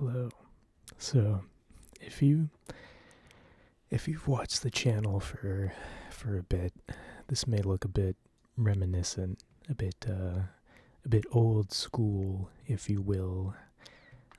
Hello. So, if you've watched the channel for a bit, this may look a bit reminiscent, a bit old school, if you will.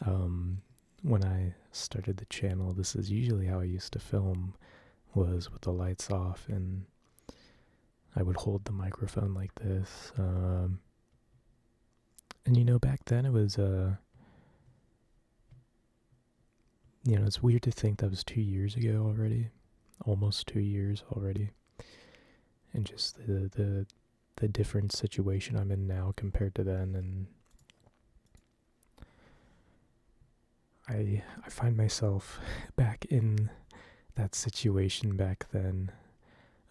When I started the channel, this is usually how I used to film, was with the lights off, and I would hold the microphone like this. And back then it was it's weird to think that was 2 years ago already, almost 2 years already, and just the different situation I'm in now compared to then, and I find myself back in that situation back then,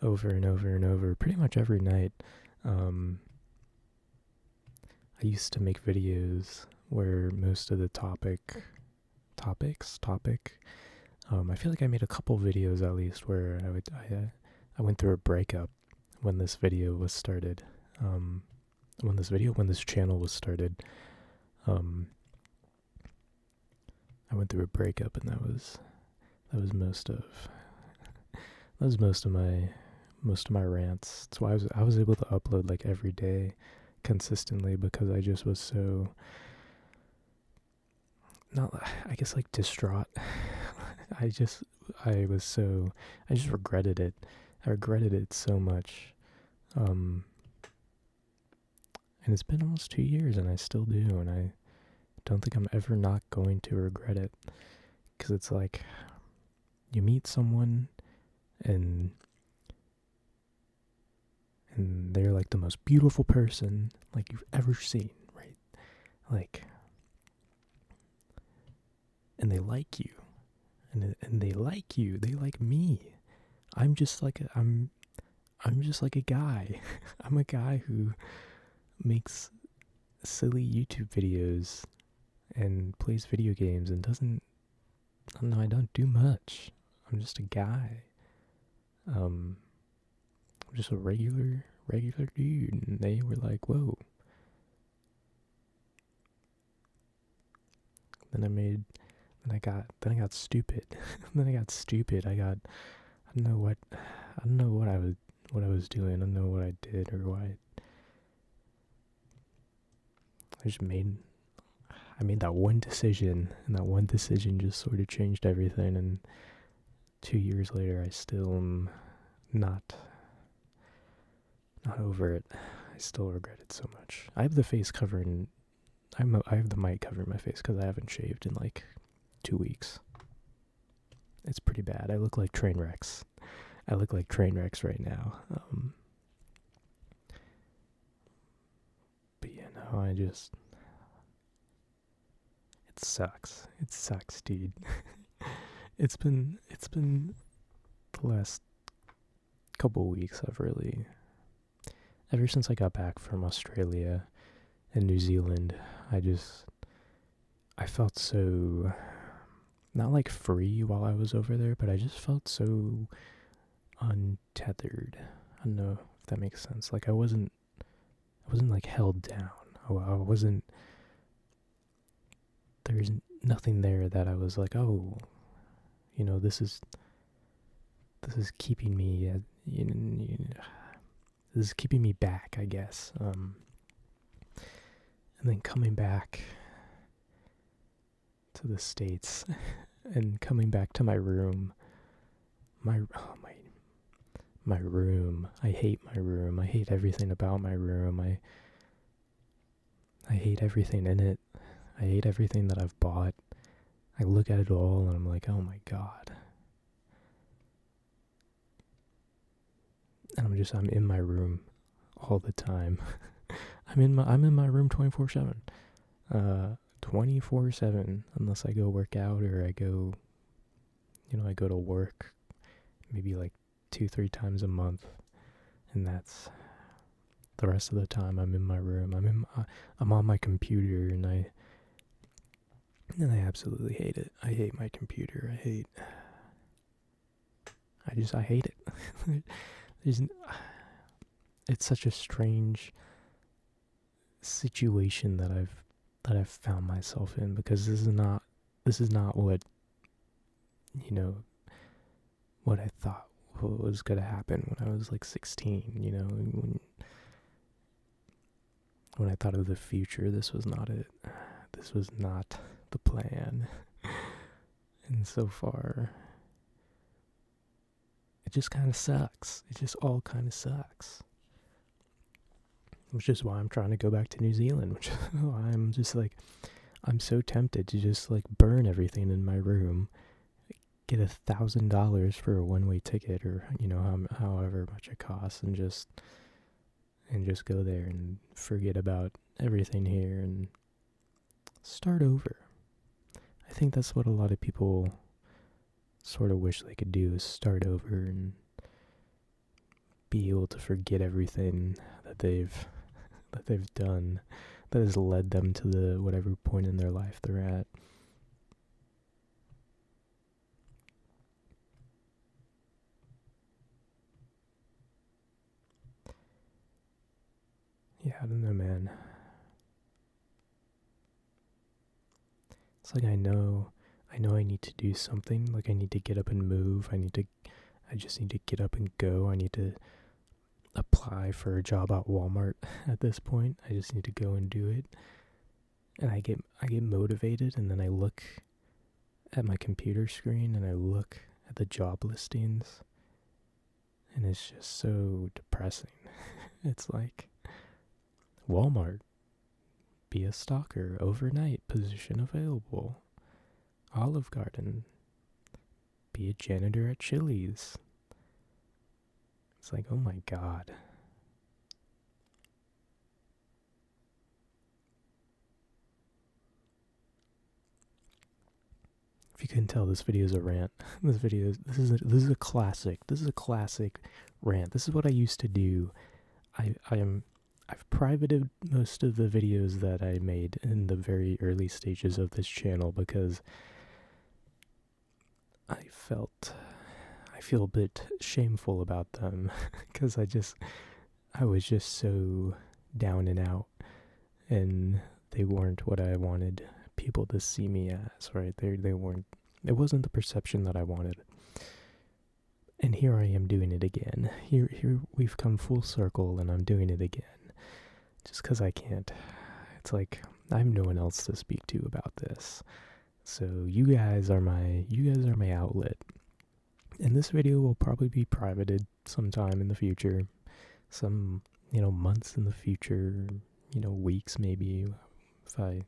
over and over and over, pretty much every night. I used to make videos where most of the topic. I feel like I made a couple videos at least where I went through a breakup when this video was started. When this channel was started, I went through a breakup, and that was most of my rants. That's why I was able to upload like every day consistently, because I just was so, not, I guess, like, distraught. I just regretted it. I regretted it so much. And it's been almost 2 years, and I still do, and I don't think I'm ever not going to regret it. Because it's like, you meet someone, and they're like the most beautiful person like you've ever seen, right? Like, and they like you, and they like you, they like me. I'm just like a guy. I'm a guy who makes silly YouTube videos and plays video games and I don't do much. I'm just a guy. I'm just a regular dude, and they were like, whoa. Then I got stupid. Then I got stupid. I don't know what I was doing. I don't know what I did or why. I made that one decision, and that one decision just sort of changed everything, and 2 years later I still am not over it. I still regret it so much. I have the face covering. I have the mic covering my face because I haven't shaved in like 2 weeks. It's pretty bad. I look like train wrecks. I look like train wrecks right now. But it sucks. It sucks, dude. It's been the last couple weeks. Ever since I got back from Australia and New Zealand, I felt so, not like free while I was over there, but I just felt so untethered. I don't know if that makes sense. Like, I wasn't like held down. I wasn't, there's nothing there that I was like, oh, this is keeping me, this is keeping me back, I guess. And then coming back to the States and coming back to my room, my room. I hate my room. I hate everything about my room. I hate everything in it. I hate everything that I've bought. I look at it all and I'm like, oh my god. And I'm in my room all the time. I'm in my room 24/7. 24/7, unless I go work out or I go to work maybe like 2-3 times a month, and that's the rest of the time I'm in my room. I'm on my computer, and I absolutely hate it. I hate my computer. I hate it. It's such a strange situation that I've found myself in, because this is not this is not what, you know, what I thought was going to happen when I was like 16, when I thought of the future, this was not it. This was not the plan. And so far, it just kind of sucks. It just all kind of sucks. Which is why I'm trying to go back to New Zealand, which I'm just like, I'm so tempted to just like burn everything in my room, get $1,000 for a one-way ticket, or however much it costs, and just go there and forget about everything here and start over. I think that's what a lot of people sort of wish they could do, is start over and be able to forget everything that they've done that has led them to the whatever point in their life they're at. Yeah, I don't know, man. It's like I know I need to do something. Like I need to get up and move. I just need to get up and go. I need to apply for a job at Walmart at this point. I just need to go and do it. And I get motivated, and then I look at my computer screen and I look at the job listings, and it's just so depressing. It's like, Walmart, be a stalker, overnight, position available. Olive Garden, be a janitor at Chili's. It's like, oh my god. If you couldn't tell, this video is a rant. This is a classic. This is a classic rant. This is what I used to do. I've privated most of the videos that I made in the very early stages of this channel because I feel a bit shameful about them because I was just so down and out, and they weren't what I wanted people to see me as, right? They weren't, it wasn't the perception that I wanted. And here I am doing it again. Here we've come full circle, and I'm doing it again. Just because I can't. It's like, I have no one else to speak to about this. So you guys are my outlet. And this video will probably be privated sometime in the future. Some, months in the future, weeks maybe, if I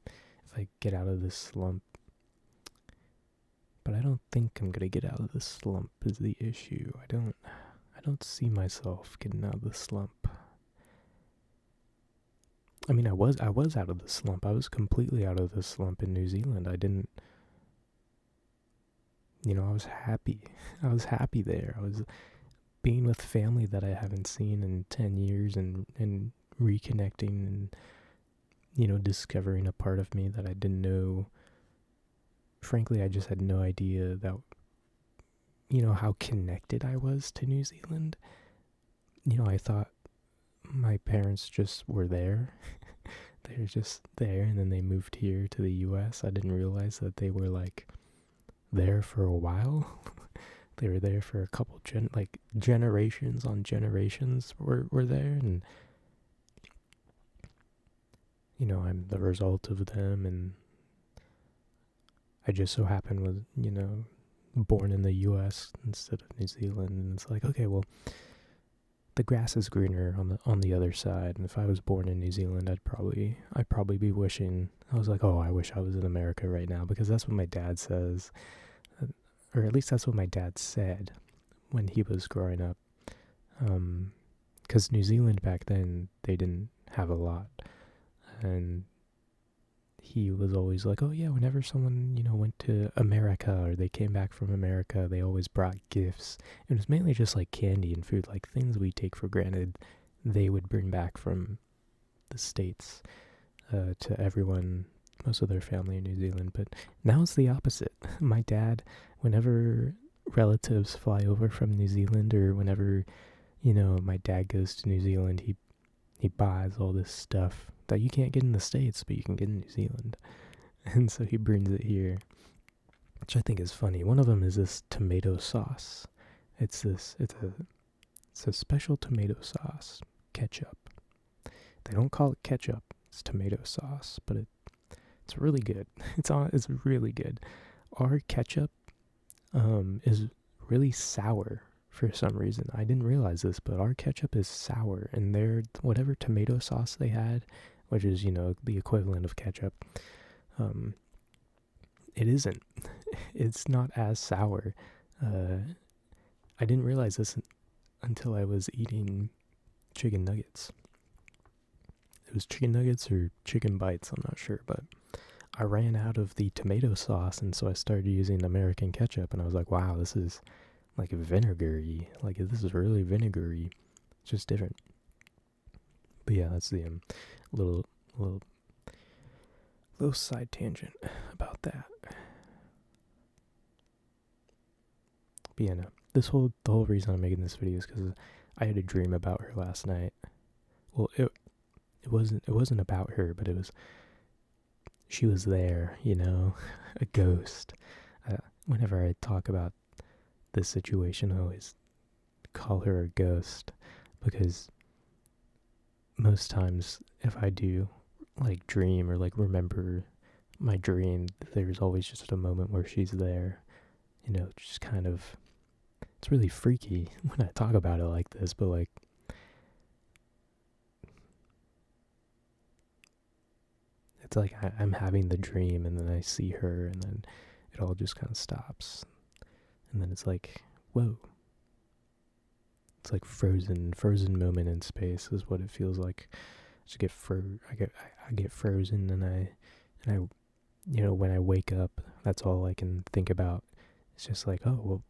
get out of this slump. But I don't think I'm gonna get out of this slump is the issue. I don't see myself getting out of the slump. I mean, I was out of the slump. I was completely out of the slump in New Zealand. I didn't, I was happy. I was happy there. I was being with family that I haven't seen in 10 years and reconnecting and, discovering a part of me that I didn't know. Frankly, I just had no idea that, how connected I was to New Zealand. I thought my parents just were there. They were just there, and then they moved here to the US. I didn't realize that they were, like, there for a while. They were there for a couple, generations on generations were there, and, I'm the result of them, and I just so happened was, born in the US instead of New Zealand, and it's like, okay, well, the grass is greener on the other side, and if I was born in New Zealand, I'd probably be wishing, I was like, oh, I wish I was in America right now, because that's what my dad says, or at least that's what my dad said when he was growing up, because New Zealand back then, they didn't have a lot, and he was always like, oh yeah, whenever someone, went to America or they came back from America, they always brought gifts. It was mainly just like candy and food, like things we take for granted, they would bring back from the States to everyone, most of their family in New Zealand. But now it's the opposite. My dad, whenever relatives fly over from New Zealand, or whenever, my dad goes to New Zealand, he buys all this stuff that you can't get in the States, but you can get in New Zealand. And so he brings it here. which I think is funny. One of them is this tomato sauce. It's a special tomato sauce, ketchup. They don't call it ketchup. It's tomato sauce, but it's really good. It's really good. Our ketchup is really sour for some reason. I didn't realize this, but our ketchup is sour, and their whatever tomato sauce they had, which is the equivalent of ketchup, it isn't. It's not as sour. I didn't realize this until I was eating chicken nuggets. It was chicken nuggets or chicken bites, I'm not sure, but I ran out of the tomato sauce, and so I started using American ketchup, and I was like, wow, this is like vinegary. Like, this is really vinegary. It's just different. But yeah, that's the little side tangent about that. But yeah, no. The whole reason I'm making this video is because I had a dream about her last night. Well, it wasn't about her, but she was there, a ghost. Whenever I talk about this situation, I always call her a ghost, because most times if I do like dream or like remember my dream, there's always just a moment where she's there, just kind of. It's really freaky when I talk about it like this, but like, it's like I'm having the dream, and then I see her, and then it all just kind of stops, and then it's like, whoa. It's like frozen moment in space is what it feels like. I get frozen, and I when I wake up, that's all I can think about. It's just like, oh, well,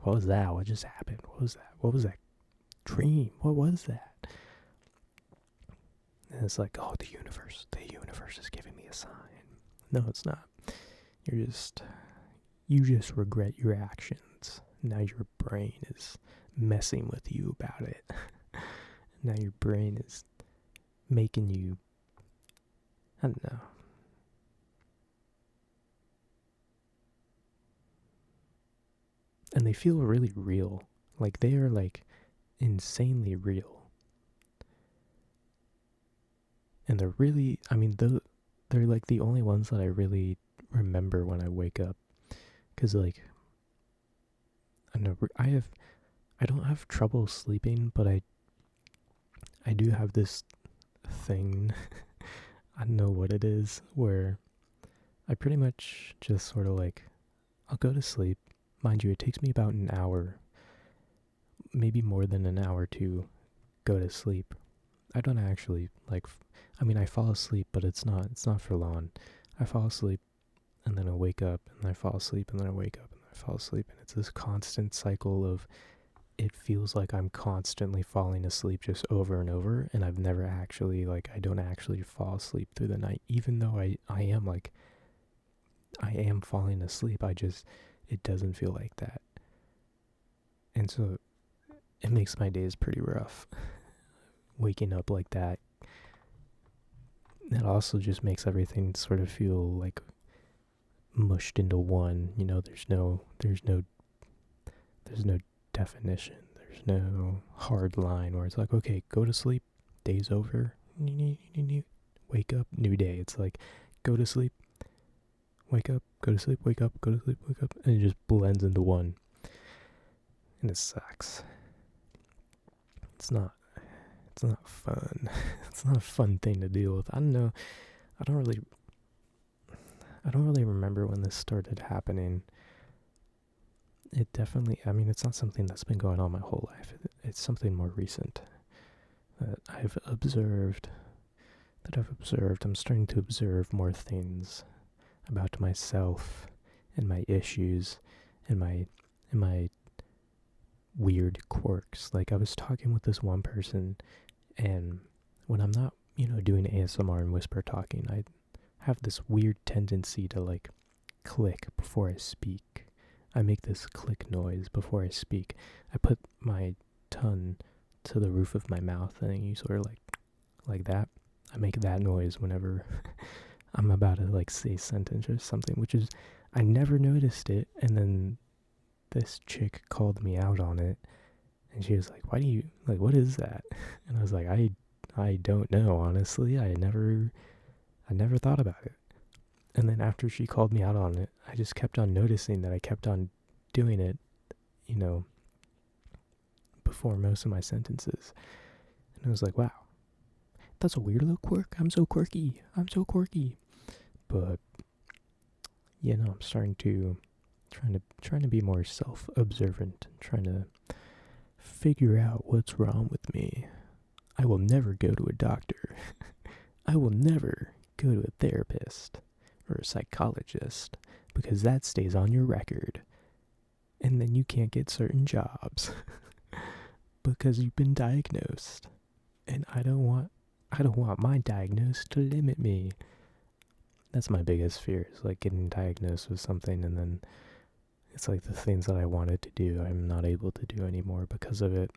what was that? What just happened? What was that? What was that dream? What was that? And it's like, oh, the universe is giving me a sign. No, it's not. You just regret your actions. Now your brain is messing with you about it. Now your brain is making you, I don't know. And they feel really real. Like, they are like insanely real. And they're really, they're like the only ones that I really remember when I wake up. Because like, I don't know, I don't have trouble sleeping, but I do have this thing, I don't know what it is, where I pretty much just sort of like, I'll go to sleep. Mind you, it takes me about an hour, maybe more than an hour to go to sleep. I don't actually I fall asleep, but it's not for long. I fall asleep, and then I wake up, and I fall asleep, and then I wake up, and I fall asleep, and it's this constant cycle of, it feels like I'm constantly falling asleep just over and over, and I've never actually, I don't actually fall asleep through the night, even though I am falling asleep. It doesn't feel like that. And so it makes my days pretty rough. Waking up like that. It also just makes everything sort of feel like mushed into one. There's no definition. There's no hard line where it's like, okay, go to sleep, day's over. Wake up, new day. It's like, go to sleep, wake up, go to sleep, wake up, go to sleep, wake up, and it just blends into one. And it sucks. It's not fun. It's not a fun thing to deal with. I don't know. I don't really remember when this started happening. It definitely, it's not something that's been going on my whole life. It's something more recent that I've observed. I'm starting to observe more things about myself and my issues and my weird quirks. Like, I was talking with this one person, and when I'm not, doing ASMR and whisper talking, I have this weird tendency to click before I speak. I make this click noise before I speak. I put my tongue to the roof of my mouth, and you sort of like that. I make that noise whenever I'm about to say a sentence or something, which is, I never noticed it, and then this chick called me out on it, and she was like, "Why do you like? What is that?" And I was like, "I don't know, honestly. I never thought about it." And then after she called me out on it, I just kept on noticing that I kept on doing it, you know, before most of my sentences. And I was like, "Wow, that's a weird little quirk. I'm so quirky. I'm so quirky." But yeah, no, I'm trying to be more self-observant, trying to figure out what's wrong with me. I will never go to a doctor. I will never go to a therapist or a psychologist because that stays on your record. And then you can't get certain jobs because you've been diagnosed. And I don't want my diagnosis to limit me. That's my biggest fear, is like getting diagnosed with something and then it's like the things that I wanted to do, I'm not able to do anymore because of it.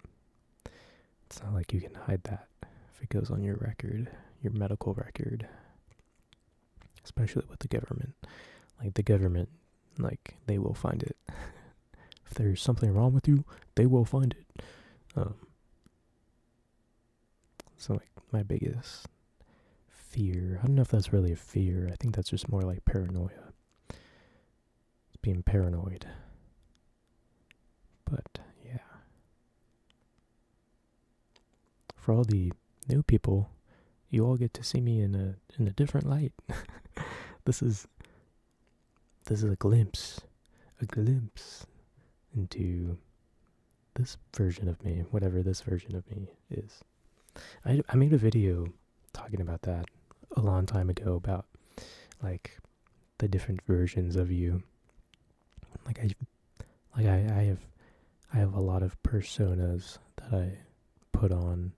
It's not like you can hide that if it goes on your record, your medical record. Especially with the government. Like the government, like they will find it. If there's something wrong with you, they will find it. So like my biggest fear, I don't know if that's really a fear. I think that's just more like paranoia. It's being paranoid. But yeah. For all the new people, you all get to see me in a different light. This is a glimpse into this version of me, whatever this version of me is. I made a video talking about that a long time ago, about like the different versions of you. I have a lot of personas that I put on.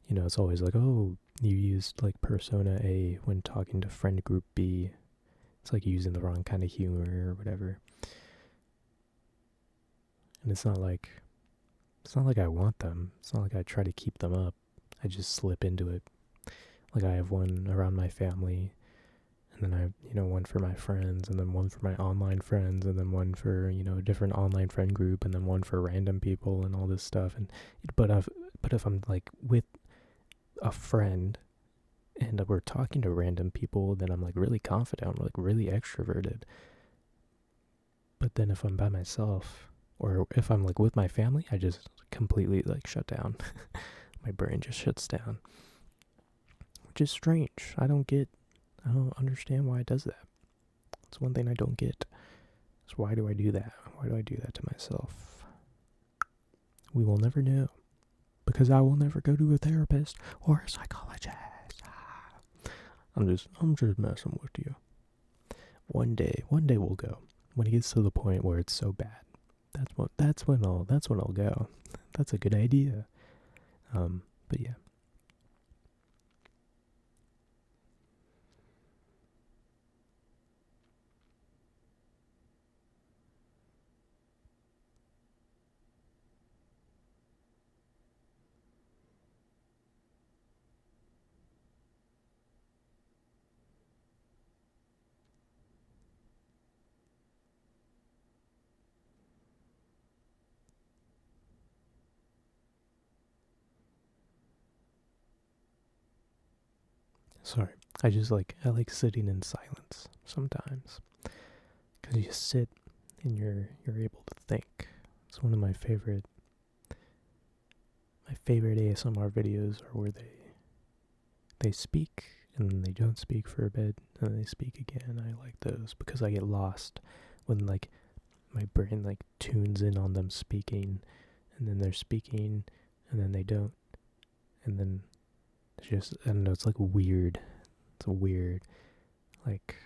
You know, it's always like, oh, you used like persona A when talking to friend group B. It's like using the wrong kind of humor or whatever. And it's not like I want them. It's not like I try to keep them up. I just slip into it. Like I have one around my family, and then I have, one for my friends, and then one for my online friends, and then one for, a different online friend group, and then one for random people and all this stuff. And but if I'm like with a friend and we're talking to random people, then I'm like really confident, I'm like really extroverted. But then if I'm by myself, or if I'm like with my family, I just completely like shut down. My brain just shuts down, which is strange. I don't understand why it does that. It's one thing I don't get. So why do I do that? Why do I do that to myself? We will never know, because I will never go to a therapist or a psychologist. I'm just messing with you. One day we'll go. When it gets to the point where it's so bad, that's when I'll go. That's a good idea. But yeah. Sorry. I like sitting in silence sometimes. Because you sit and you're able to think. It's one of my favorite ASMR videos are where they speak and then they don't speak for a bit and then they speak again. I like those because I get lost when like my brain like tunes in on them speaking, and then they're speaking and then they don't, and then it's just, I don't know, it's like weird. It's a weird like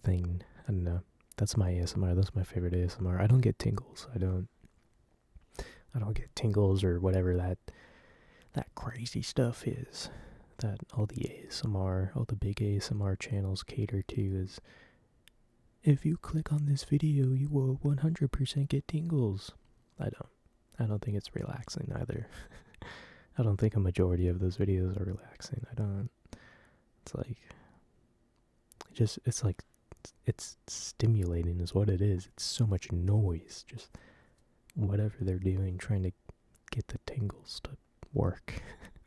thing. I don't know. That's my ASMR. That's my favorite ASMR. I don't get tingles. I don't get tingles or whatever that crazy stuff is that all the big ASMR channels cater to. Is if you click on this video, you will 100% get tingles. I don't think it's relaxing either. I don't think a majority of those videos are relaxing. It's like, it's like, it's stimulating is what it is. It's so much noise, just whatever they're doing, trying to get the tingles to work.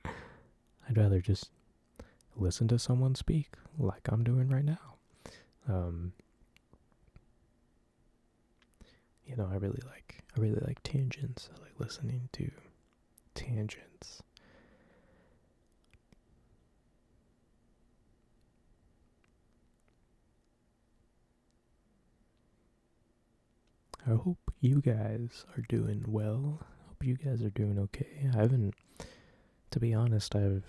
I'd rather just listen to someone speak like I'm doing right now. I really like tangents. I like listening to tangents. I hope you guys are doing well. Hope you guys are doing okay. To be honest, I've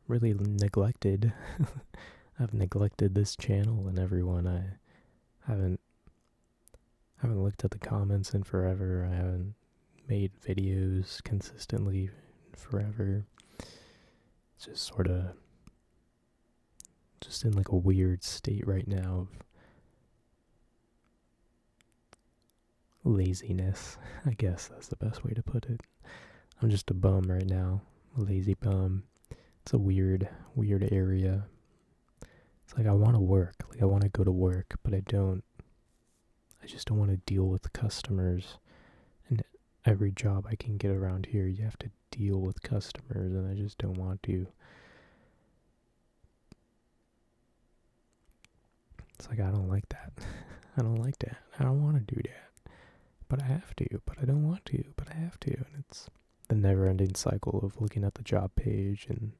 really neglected. I've neglected this channel and everyone. I haven't looked at the comments in forever. I haven't made videos consistently forever. It's just sort of just in like a weird state right now of laziness. I guess that's the best way to put it. I'm just a bum right now. A lazy bum. It's a weird area. It's like I want to work. Like I want to go to work, but I don't. I just don't want to deal with customers. And every job I can get around here, you have to deal with customers, and I just don't want to. It's like I don't like that. I don't like that. I don't want to do that. But I have to. But I don't want to. But I have to. And it's the never-ending cycle of looking at the job page and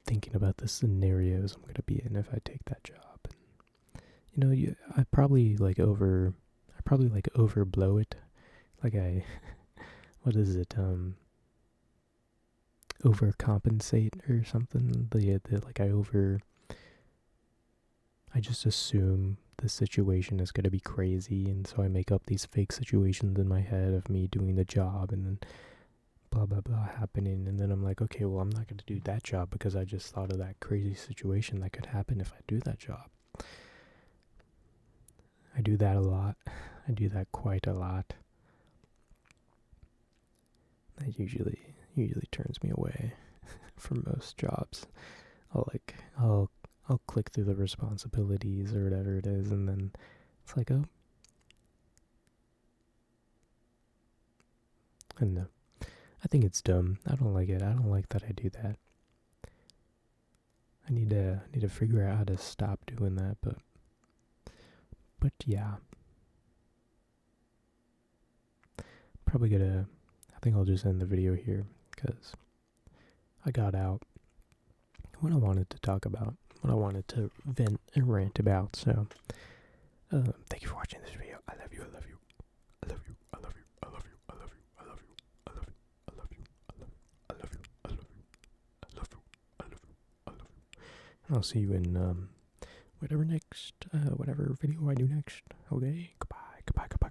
thinking about the scenarios I'm going to be in if I take that job. And, I probably overblow it. Like what is it? Overcompensate or something. I just assume the situation is going to be crazy, and so I make up these fake situations in my head of me doing the job and then blah blah blah happening, and then I'm like, okay, well, I'm not going to do that job because I just thought of that crazy situation that could happen if I do that job. I do that a lot. I do that quite a lot. That usually turns me away from most jobs. I'll click through the responsibilities or whatever it is, and then it's like, oh, I don't know. I think it's dumb. I don't like it. I don't like that I do that. I need to figure out how to stop doing that, but yeah. I think I'll just end the video here because I got out what I wanted to talk about, what I wanted to vent and rant about. So, thank you for watching this video. I love you. I love you. I love you. I love you. I love you. I love you. I love you. I love you. I love you. I love you. I love you. I love you. I love you. I love you. And I'll see you in whatever video I do next. Okay. Goodbye. Goodbye. Goodbye.